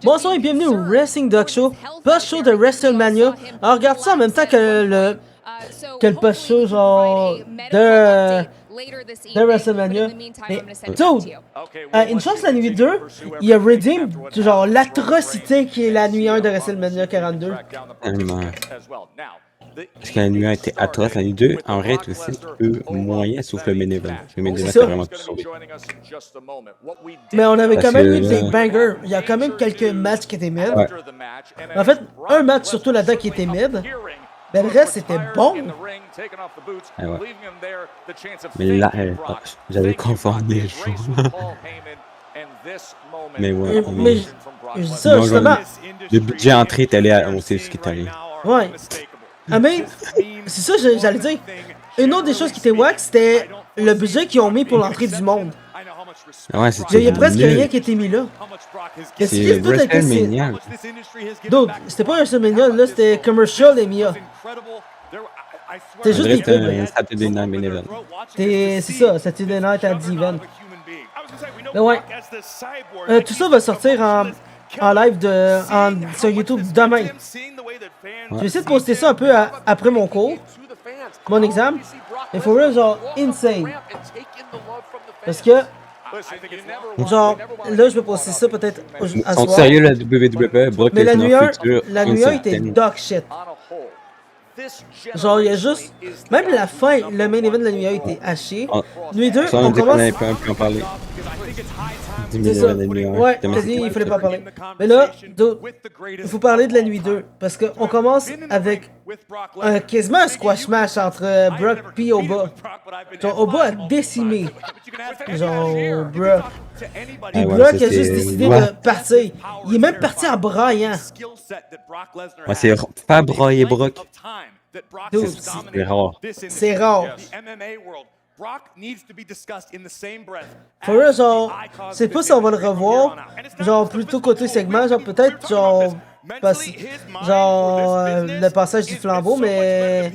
Bonsoir et bienvenue au Wrestling Dog Show, post-show de WrestleMania. Alors regarde ça en même temps que le post-show genre de WrestleMania. Mais dude, une chance la nuit 2, il a redeem genre l'atrocité qui est la nuit 1 de WrestleMania 42. Parce que la nuit 1 était atroce, la nuit 2, en vrai, est aussi un peu moyen, sauf le main event. Le main event C'est ça. a vraiment tout sauvé. Mais on avait Parce quand même que eu des là- bangers. Il y a quand même quelques matchs qui étaient mid. Ouais. En fait, un match surtout là-dedans qui était mid. Mais le reste, c'était bon. Ah ouais. Mais là, j'avais confondu les choses. Mais ouais. Mais je dis ça Non, justement. Le budget entrée est allé on sait ce qui est allé. Ouais. Ah mais, c'est ça j'allais dire. Une autre des choses qui était wack, c'était le budget qu'ils ont mis pour l'entrée du monde. Ouais, Il y a presque nul. rien qui a été mis là. C'est tout a été WrestleMania. D'autres, c'était pas un WrestleMania, là c'était Commercial et Mia. C'était On juste dirait des que c'est pubs. un Saturday Night Main Event. C'est ça, Saturday Night at the event. Mais ouais. Tout ça va sortir en live sur YouTube demain. Je vais essayer de poster ça un peu après mon cours, mon examen. Mais for real, genre, insane. Parce que, genre, là, je vais poster ça peut-être à Ils sont soir. sérieux, la WWE, Brock Mais la nuit Lesnar 1, futur, la nuit 1 était incertaine. dog shit. Genre, il y a juste. Même la fin, le main event de la nuit 1 était haché. Ah, Nuit 2, Ça, on on commence. déconne un peu, on peut en parler. 10 C'est 000 ça. la nuit 1. Ouais, t'as dit, il fallait pas parler. Mais là, il faut parler de la nuit 2. Parce qu'on commence avec quasiment un squash match entre Brock et Oba. Genre, Oba a décimé. Genre, Brock. Puis Ah ouais, Brock ça, a juste c'est- décidé ouais. de partir. Il est même parti en braillant. Ouais, c'est pas broyer Brock. Dude, C'est rare. c'est rare. For real, genre, je sais pas si on va le revoir. Genre, plutôt côté segment, genre, peut-être, genre, le passage du flambeau, mais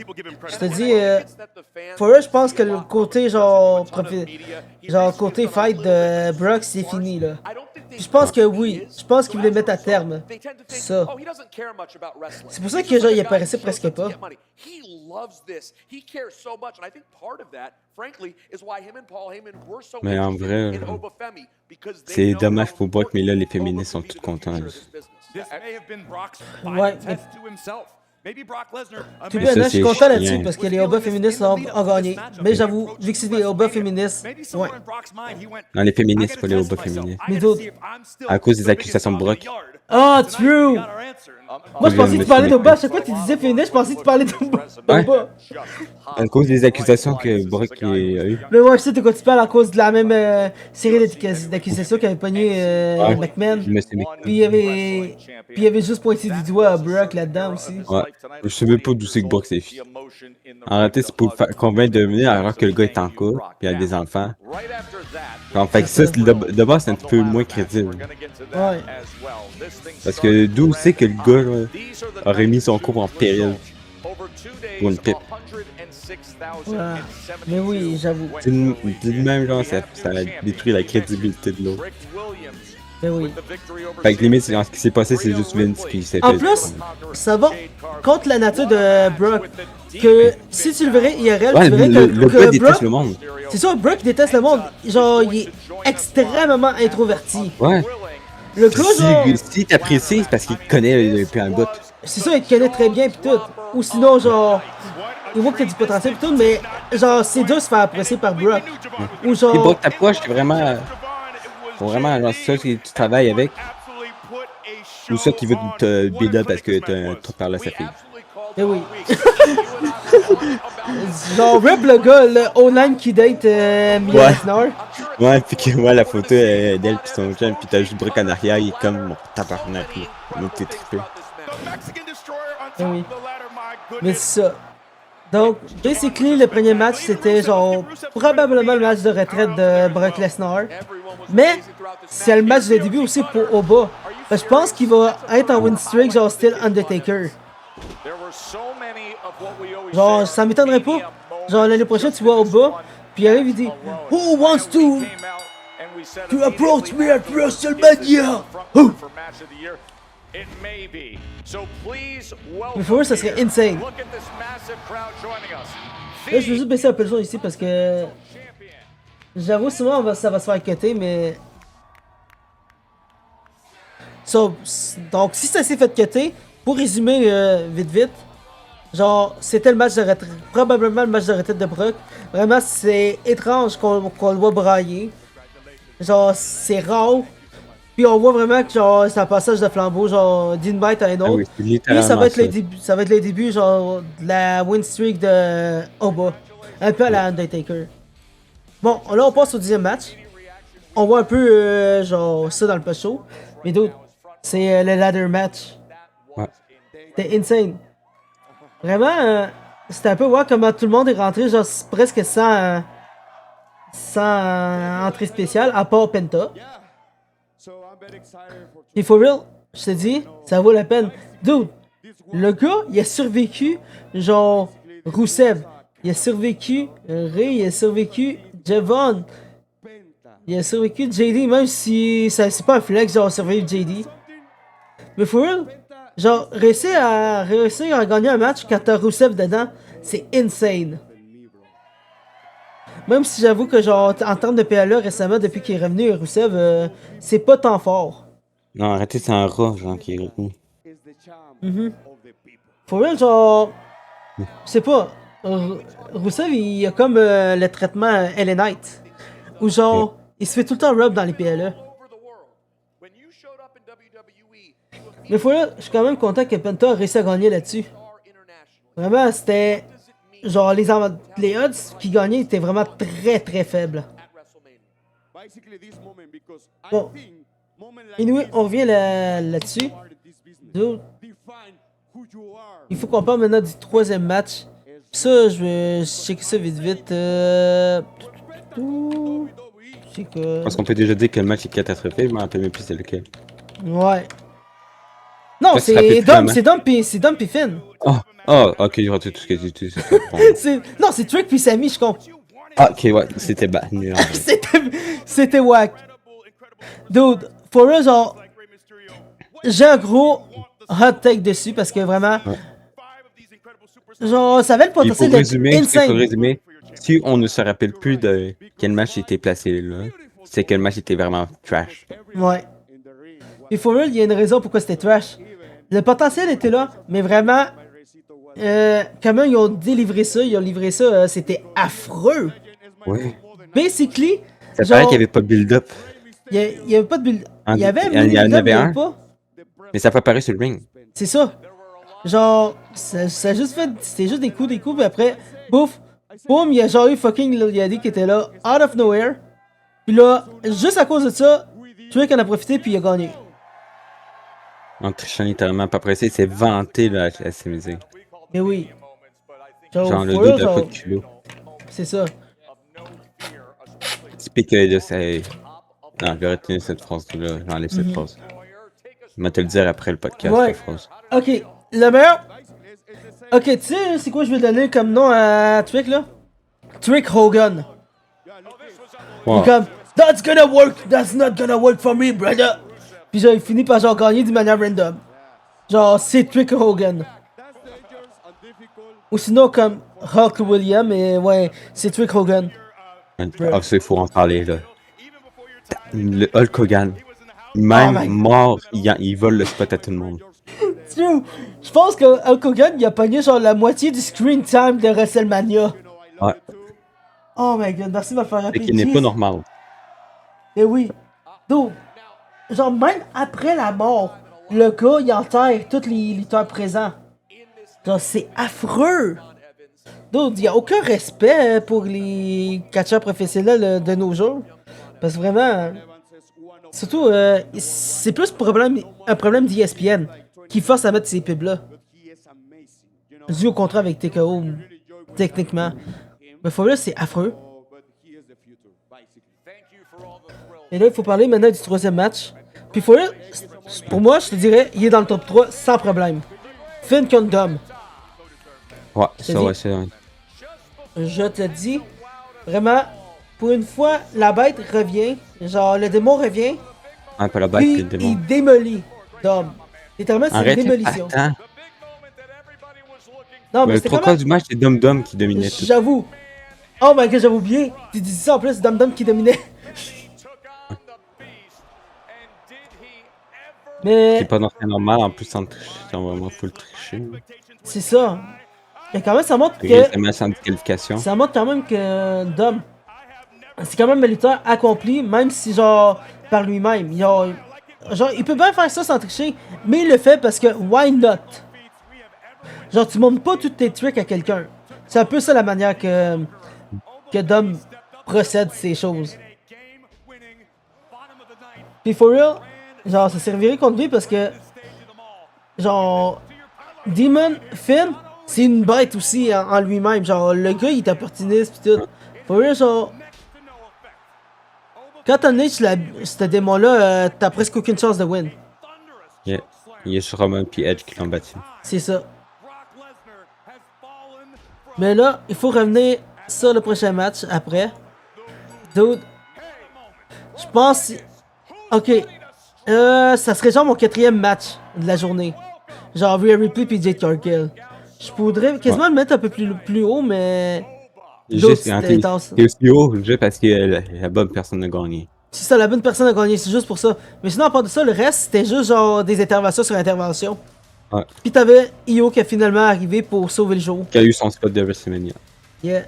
je te dis, for real, je pense que le côté, genre, côté fight de Brock, c'est fini, là. Puis je pense que oui, je pense qu'il voulait mettre à terme ça. C'est pour ça que, genre, il apparaissait presque pas. Mais en vrai, c'est dommage pour Brock, mais là, les féministes sont toutes contentes. Ouais, mais tout Mais bien, ça, je suis c'est content là-dessus chiant. parce que les Oba féministes ont gagné. Mais j'avoue, vu que c'est des Oba féministes, ouais. Non, les féministes, pas les Oba féministes. Mais d'autres. À cause des accusations de Brock. Ah, true! Moi, je pensais que tu parlais d'Oba. À chaque fois que tu disais féministe, je pensais que tu parlais d'Oba. Ouais. À cause des accusations que Brock a eues. Mais ouais, je sais de quoi tu parles à cause de la même série d'accusations qu'avait pogné Ouais. McMahon. Monsieur Puis il y avait juste pointé du doigt à Brock là-dedans aussi. Ouais. Je sais même pas d'où c'est que Brock s'est fait. En réalité, c'est pour le faire convaincre de venir alors que le gars est en couple et a des enfants. En fait, ça, de base, c'est un petit peu moins crédible. Ouais. Parce que d'où c'est que le gars là, aurait mis son couple en péril pour une pipe. Ouais. Mais oui, j'avoue. C'est de même, genre, ça a détruit la crédibilité de l'autre. Mais oui. Fait que limite, ce qui s'est passé, c'est juste Vince qui s'est En fait. plus, ça va contre la nature de Brock. Que si tu le verrais IRL, Ouais, tu verrais le que gars déteste Brock, le monde. c'est ça, Brock déteste le monde. Genre, il est extrêmement introverti. Ouais. Le gars, genre, Si t'apprécies, c'est parce qu'il te connaît depuis un bout. c'est ça, il te connaît très bien pis tout. Ou sinon, genre, il voit que t'as du potentiel pis tout, mais genre, c'est dur de se faire apprécier par Brock. Ou Si genre, Brock t'approche, c'est vraiment. Faut vraiment, genre, ça que tu travailles avec. Ou ça qui veut te build up parce que t'as un truc par là, sa fille. eh oui. Genre, rip le gars, le O-line qui date Mia Ouais. Lesnar. Ouais, pis que moi, la photo d'elle pis son chum, pis t'as juste Brock en arrière, il est comme mon tabarnak, là. Donc t'es trippé. Eh oui. Mais c'est ça. Donc, basically, le premier match, c'était genre probablement le match de retraite de Brock Lesnar. Mais c'est le match de début aussi pour Oba. Fait que je pense qu'il va être en win streak, genre style Undertaker. Genre, ça m'étonnerait pas. Genre, l'année prochaine, tu vois Oba, puis il arrive, il dit Who wants to To approach me at WrestleMania! Oh! Mais pour eux, ça serait insane. Là, je veux juste baisser un peu le son ici parce que... J'avoue, souvent, ça va se faire cutter, mais... Donc, si ça s'est fait cutter, pour résumer vite, genre, c'était le match de retraite, probablement le match de retraite de Brock. Vraiment, c'est étrange qu'on le voit brailler. Genre, c'est rare. Puis on voit vraiment que genre, c'est un passage de flambeau, genre, d'une bête à un autre. Ah oui, c'est Puis littéralement ça va être les débuts, genre, de la win streak de Oba. Un peu à la Undertaker. Bon, là, on passe au 10e match. On voit un peu, genre, ça dans le post-show. Mais d'autres, c'est le ladder match. Ouais. C'était insane. Vraiment, c'était un peu voir comment tout le monde est rentré, genre, presque sans entrée spéciale, à part Penta. Et for real, je te dis, ça vaut la peine. Dude, le gars, il a survécu, genre, Rusev. Il a survécu Ray, il a survécu Javon. Il a survécu JD, même si c'est pas un flex, genre, survivre JD. Mais for real, genre, réussir à gagner un match quand t'as Rusev dedans, c'est insane. Même si j'avoue que, genre, en termes de PLA récemment, depuis qu'il est revenu, Rusev, c'est pas tant fort. Non, arrêtez, c'est un rat, genre, qui est retenu. For real, genre, je sais pas, Rusev, il a comme le traitement LA Knight. Où, genre, il se fait tout le temps rub dans les PLA. Mais for real, je suis quand même content que Penta a réussi à gagner là-dessus. Vraiment, c'était... Genre, les odds qui gagnaient étaient vraiment très faibles. Bon. Anyway, on revient là-dessus. Il faut qu'on parle maintenant du 3e match. Ça, je vais checker ça vite. Parce qu'on peut déjà dire que le match est catastrophique, mais je me rappelle même plus c'est lequel. Ouais. Non, Ça, tu te rappelles c'est Dom pis Finn. Ok, j'ai raté tout ce que j'ai dit. Non, c'est Trick pis Sammy, je comprends. Ah, ok, ouais, c'était bad. C'était wack. Dude, for real, genre, j'ai un gros hot take dessus parce que vraiment, genre, ça avait le potentiel d'être insane. Pour résumer, si on ne se rappelle plus de quel match était placé là, c'est que le match était vraiment trash. Ouais. Et for real, il y a une raison pourquoi c'était trash. Le potentiel était là, mais vraiment, comment ils ont livré ça, c'était affreux. Ouais. Basically, Ça genre, paraît qu'il n'y avait pas de build-up. Il y avait pas de build. Il y avait un Il y en build-up, avait mais un. pas. Mais ça peut apparaître sur le ring. C'est ça. Genre, ça juste fait. C'était juste des coups, puis après, bouf, boum, il y a genre eu fucking Lil Yachty qui était là, out of nowhere. Puis là, juste à cause de ça, Trick en a profité, puis il a gagné. En trichant littéralement, pas après ça, il s'est vanté là, à s'amuser. Mais oui. Genre le for dos real, de genre, coup de culot. c'est ça. Typique de c'est. Non, je vais retenir cette phrase-là, j'enlève cette phrase. Je vais te le dire après le podcast, Ouais. cette phrase. Ok, le meilleur. Ok, tu sais, c'est quoi je vais donner comme nom à Trick là? Trick Hogan. Ouais. Il est comme, that's gonna work, that's not gonna work for me, brother. Puis genre, il finit par genre gagner d'une manière random. Genre, c'est Trick Hogan. Ou sinon, comme Hulk William, mais ouais, c'est Trick Hogan. Ah, c'est faut en parler là. Le Hulk Hogan, même mort, il vole le spot à tout le monde. Je pense que Hulk Hogan, il a pogné genre la moitié du screen time de WrestleMania. Ouais. Oh my god, merci de me faire Et rappeler. qui n'est pas normal. Mais oui. Donc, genre même après la mort, le gars, il enterre tous les lutteurs présents. Genre, c'est affreux. Donc, il n'y a aucun respect pour les catcheurs professionnels de nos jours. Parce que vraiment, surtout, c'est plus un problème d'ESPN qui force à mettre ces pubs-là. Dû au contrat avec TKO, techniquement. Mais faut là, c'est affreux. Et là, il faut parler maintenant du 3e match. Puis faut là, pour moi, je te dirais, il est dans le top 3 sans problème. Finn contre Dom. Ouais, ça, ouais, c'est vrai. Je te dis, vraiment, pour une fois, la bête revient. Genre, le démon revient, Un peu la bague puis puis le démon. il démolit Dom. Littéralement, c'est une Arrêtez, démolition. attends. Non, mais Le c'était trois quand quarts même... du match, c'est Dom Dom qui dominait tout. J'avoue. Oh my god, j'avais oublié. Tu dis ça en plus, Dom Dom qui dominait. Mais C'est pas normal, en plus, sans tricher, c'est vraiment full tricher. c'est ça. Mais quand même, ça montre C'est que... récemment sans disqualification. Ça montre quand même que Dom, c'est quand même un lutteur accompli, même si genre, par lui-même. Genre, il peut bien faire ça sans tricher, mais il le fait parce que, why not? Genre, tu montres pas tous tes tricks à quelqu'un. C'est un peu ça la manière que Dom procède ces choses. Puis for real, genre, ça servirait contre lui parce que, genre, Demon Finn, c'est une bête aussi en lui-même. Genre, le gars, il est opportuniste pis tout. For real, genre, quand t'as né ce démon-là, t'as presque aucune chance de win. Yeah. Il y a sur Roman puis Edge qui l'ont battu. C'est ça. Mais là, il faut revenir sur le prochain match après. Dude, je pense... Ok. Ça serait genre mon 4e match de la journée. Genre Rhea Ripley puis Jade Cargill. Je pourrais quasiment le mettre un peu plus haut, mais... Juste quand c'était intense. t'es aussi haut, juste parce que la bonne personne a gagné. C'est ça, la bonne personne a gagné, c'est juste pour ça. Mais sinon, à part de ça, le reste, c'était juste genre des interventions sur intervention. Ouais. Puis t'avais Io qui a finalement arrivé pour sauver le jour. Qui a eu son spot de WrestleMania. Yeah.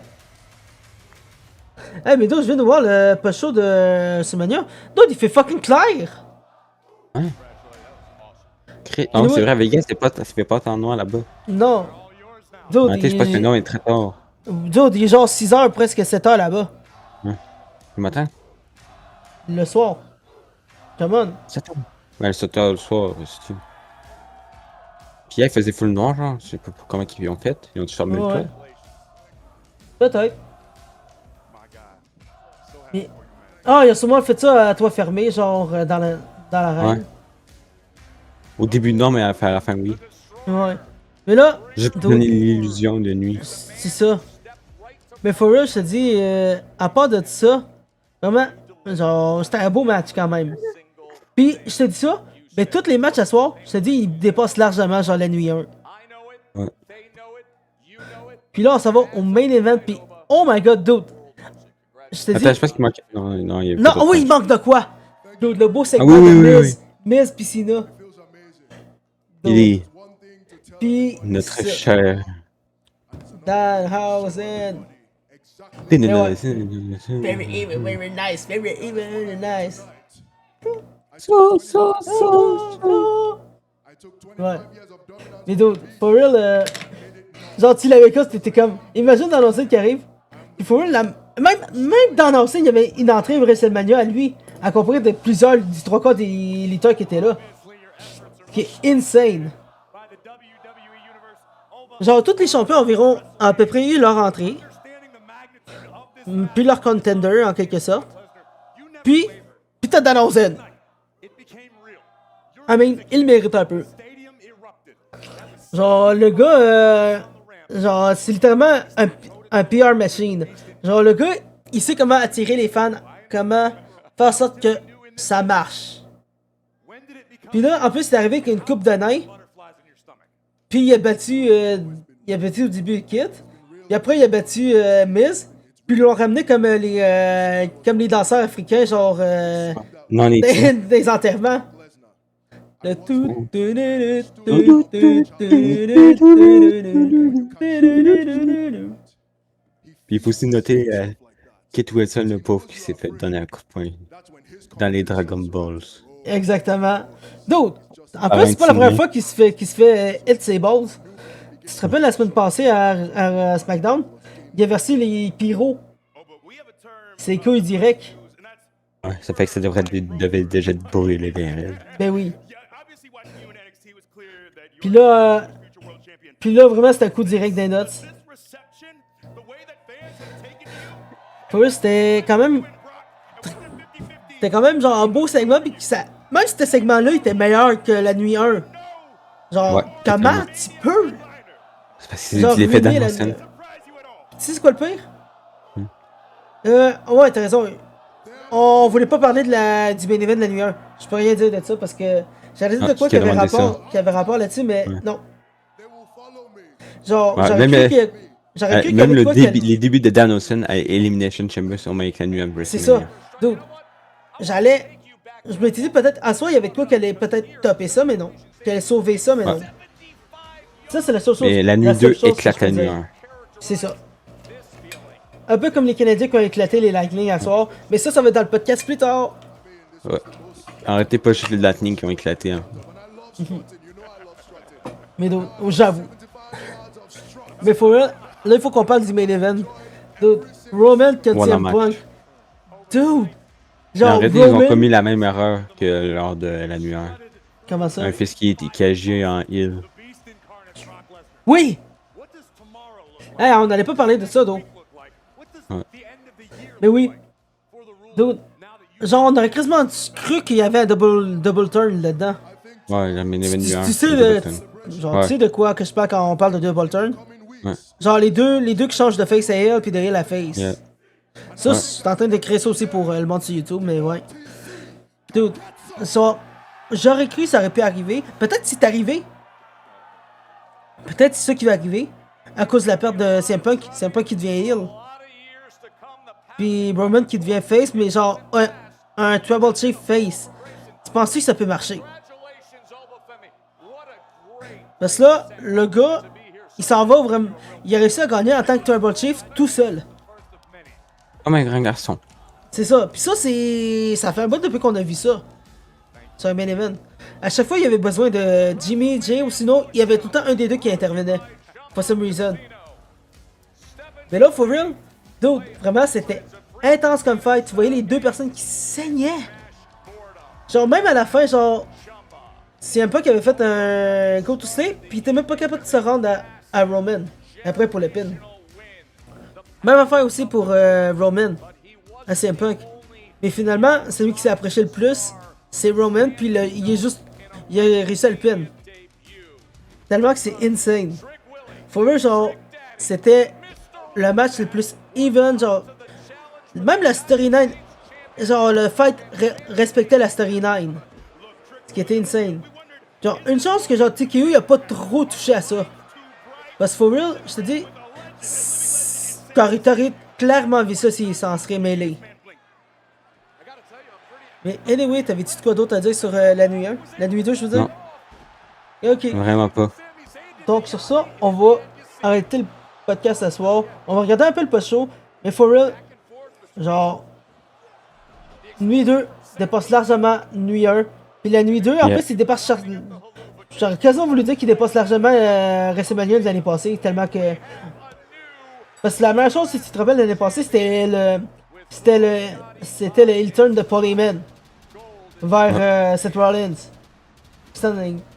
Hey, mais donc, je viens de voir le post-show de WrestleMania. Donc, il fait fucking clair! Hein? Non, c'est vrai, à Vegas, ça fait pas tant noir là-bas. Non. Dude, Arrêtez, je pense que le nom est très tard. Dude, il est genre 6h, presque 7h là-bas. Ouais. Le matin? Le soir. Come on. 7 heures. Ouais, le 7 heures le soir, c'est tout. Puis là, il faisait full noir, genre. Je sais pas comment ils ont fait. Ils ont dû fermer le Ouais. toit. Peut-être. Mais... Ah, il a sûrement fait ça à toi fermé, genre dans la reine. Ouais. Au début, non, mais à la fin, oui. Ouais. Mais là, J'ai donné l'illusion de nuit. c'est ça. Mais for real, je te dis, à part de ça, vraiment, genre, c'était un beau match quand même. Puis, je te dis ça, mais tous les matchs à soir, je te dis, ils dépassent largement, genre, la nuit 1. Ouais. Puis là, on s'en va au main event, puis oh my god, dude. Je te dis. Attends, je pense qu'il manque. Non, il y a Non, oui, il manque de quoi? Dude, le beau segment oui, de oui, Miz. Miz pis Cena. Il est Puis. notre cher. Danhausen. Very Very, very nice. Very, very nice. Ouais. Mais dude, for real, genre, tu l'avais cassé, t'étais comme. Imagine dans l'ancien qui arrive. Il faut même dans l'ancien, il y avait une entrée WrestleMania à lui, accompagné de plusieurs, du 3/4 des lutteurs qui étaient là. Qui est insane. Genre, tous les champions environ à peu près eu leur entrée. Puis leur contender, en quelque sorte. Puis t'as Danhausen. I mean, il mérite un peu. Genre, le gars, genre, c'est littéralement un PR machine. Genre, le gars, il sait comment attirer les fans, comment faire en sorte que ça marche. Puis là, en plus, c'est arrivé avec une coupe de nains. Puis il a battu au début Kit. Puis après, il a battu Miz. Puis ils l'ont ramené comme les danseurs africains, genre Non, les des enterrements. Le tout. Puis il faut aussi noter Kit Wilson, le pauvre, qui s'est fait donner un coup de poing dans les Dragon Balls. Exactement. D'autres. En plus, c'est pas la première fois qu'il se fait hit ses balls. Tu te rappelles la semaine passée à SmackDown? Il a versé les pyros. C'est couilles direct. Ouais, ça fait que ça devait déjà être brûlé les rêves. Ben oui. Puis là, vraiment, c'était un coup direct des notes. Pour eux, c'était quand même genre un beau segment. Puis même si ce segment-là était meilleur que la nuit 1. Genre, Ouais, comment tu peux? C'est parce que c'est l'effet d'Anderson. Tu sais c'est quoi le pire? Ouais, t'as raison. on voulait pas parler du main event de la nuit 1. Je peux rien dire de ça parce que j'allais dire de quoi qu'il y avait rapport là-dessus, mais non. Genre, j'aurais cru qu'il y même avait quoi les débuts de Danielson à Elimination Chamber sur avec la nuit à c'est ça. Donc, je m'étais dit peut-être, à soi, il y avait de quoi qu'elle allait peut-être topper ça, mais non. Qu'elle allait sauver ça, mais non. Ça, c'est la seule chose. Et la nuit 2 éclate la nuit 1. C'est ça. Un peu comme les Canadiens qui ont éclaté les Lightning à soir. Mais ça va être dans le podcast plus tard. Ouais. Arrêtez pas juste les Lightning qui ont éclaté. Hein. Mais donc, j'avoue. Mais là, il faut qu'on parle du main event. Dude, Roman contre CM Punk. Dude! Genre, arrêtez, ils ont commis la même erreur que lors de la nuit 1. Comment ça? Un fils qui agit en heal. Oui! Hey, on n'allait pas parler de ça, donc. Ouais. Mais oui. Dude, genre, on aurait quasiment cru qu'il y avait un double turn là-dedans. Ouais, la main event nuit 1. Tu sais de quoi que je parle quand on parle de double turn? Ouais. Genre, les deux qui changent de face à heel puis de heel à face. Yeah. Ça, je suis en train d'écrire ça aussi pour le monde sur YouTube, mais ouais. Dude, ça, j'aurais cru que ça aurait pu arriver. Peut-être c'est arrivé. Peut-être c'est ça qui va arriver. À cause de la perte de CM Punk. CM Punk qui devient heel. Puis Roman qui devient face, mais genre un Tribal Chief face. Tu penses que ça peut marcher? Parce que là, le gars, il s'en va vraiment. Il a réussi à gagner en tant que Tribal Chief tout seul. Comme un grand garçon. C'est ça. Puis ça, ça fait un bout depuis qu'on a vu ça. Sur un main event. À chaque fois, il y avait besoin de Jimmy, Jay, ou sinon, il y avait tout le temps un des deux qui intervenait. For some reason. Mais là, for real, dude, vraiment, c'était intense comme fight. Tu voyais les deux personnes qui saignaient. Genre, même à la fin, genre, CM Punk avait fait un go to sleep, puis il était même pas capable de se rendre à Roman. Après, pour le pin. Même affaire aussi pour Roman, à CM Punk. Mais finalement, celui qui s'est approché le plus, c'est Roman, puis il a réussi à le pin. Tellement que c'est insane. For real, genre, c'était le match le plus even, genre, même la storyline, genre, le fight respectait la storyline. Ce qui était insane. Genre, une chance que, genre, TKO, il a pas trop touché à ça. Parce que for real, je te dis, t'aurais clairement vu ça s'il s'en serait mêlé. Mais anyway, t'avais-tu de quoi d'autre à dire sur la nuit 1? La nuit 2, je veux dire? Non. Ok. Vraiment pas. Donc sur ça, on va arrêter le podcast ce soir. On va regarder un peu le post-show. Mais for real, genre, nuit 2 dépasse largement nuit 1. Puis la nuit 2, en plus, il dépasse... J'aurais quasiment voulu dire qu'il dépasse largement WrestleMania de l'année passée. Tellement que... Parce que la meilleure chose, si tu te rappelles, l'année passée, c'était le heel turn de Paul Heyman vers Seth Rollins.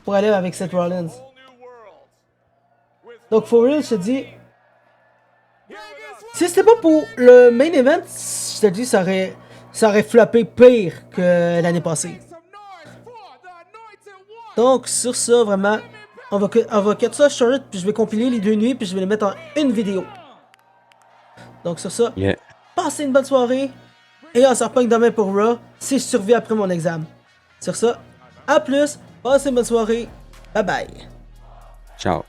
Pour aller avec Seth Rollins. Donc, for real, je te dis, si c'était pas pour le main event, je te dis, ça aurait floppé pire que l'année passée. Donc, sur ça, vraiment, on va cut ça short, puis je vais compiler les deux nuits, puis je vais les mettre en une vidéo. Donc, sur ça, passez une bonne soirée, et on se reprend demain pour Raw, si je survis après mon examen. Sur ça, à plus, passez une bonne soirée, bye bye. Ciao.